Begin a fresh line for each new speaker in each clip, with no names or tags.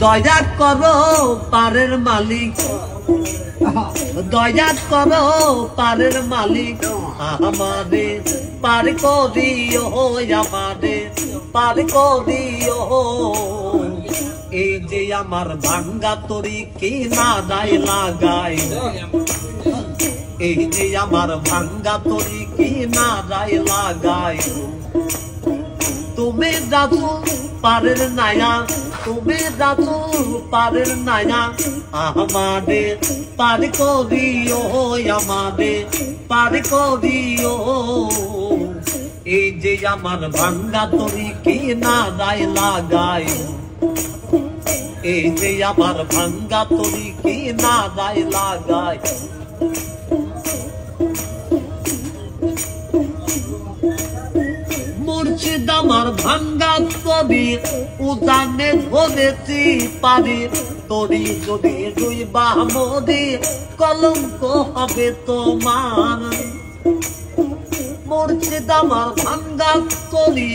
দয়া করো পারের মালিক, দয়া করো পারের মালিক, আমারে পার করিও, আমারে পার করিও। এই যে আমার ভাঙ্গা তরি কি না দায় লাগাই, এই যে আমার ভাঙ্গা তরি কি না দায় লাগাই। তুমি যাচ্ছো পারের নায়া, তুমি যাচ্ছো পারের নায়া, আমাদের পার করিও, আমাদের পার করিও। এই যে আমার ভাঙ্গা তরি কি না দায় লাগাই, এই যে আমার ভাঙ্গা তরি কি না দায় লাগাই। মুর্শিদ আমার ভাঙ্গা তরি উজানে ধরেছি পারি, তরি যদি দুই বামদি কলঙ্ক হবে তোমার। মুর্শিদ আমার ভাঙ্গা তরি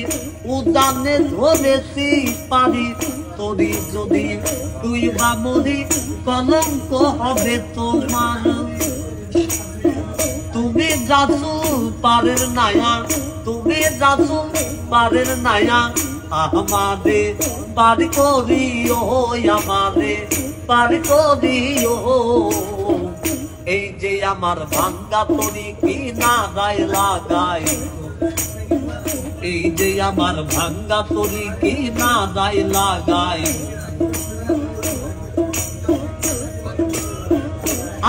উজানে ধরেছি পারি, তরি যদি দুই বামদি কলঙ্ক হবে তোমার। তুমি যাচ্ছো পারের নায়া, তুমি যাচ্ছো পারের নায়া, আমাদের পার করিও, আমাদের পার করিও। এই যে আমার ভাঙ্গা তরি কি না দায় লাগাই, এই যে আমার ভাঙ্গা তরি কি না দায় লাগাই।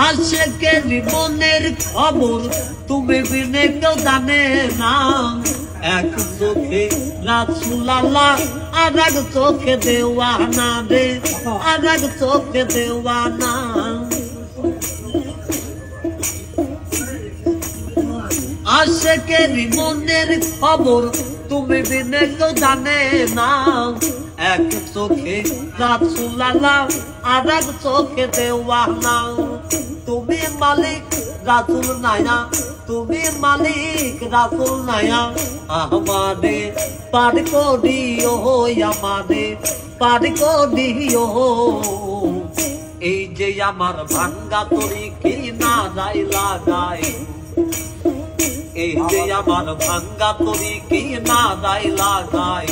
আশেকের জীবনের খবর তুমি বিনে কেউ জানে না, এক চোখে রাসূল আল্লাহ আর এক চোখে দেওয়ানা রে, আর এক চোখে দেওয়ানা। আশেকের মনের খবর তুমি বিনে কেউ জানে না, এক চোখে রাসূল আল্লাহ আর এক চোখে দেওয়ানা। তুমি মালিক রাসূল নায়া, তুমি মালিক রাসূল নায়া, আমাদের পার করিও, আমাদের পার করিও। এই যে আমার ভাঙ্গা তরি কি না দায় লাগাই, এই যে আমার ভাঙ্গা তরি কি না দায় লাগাই।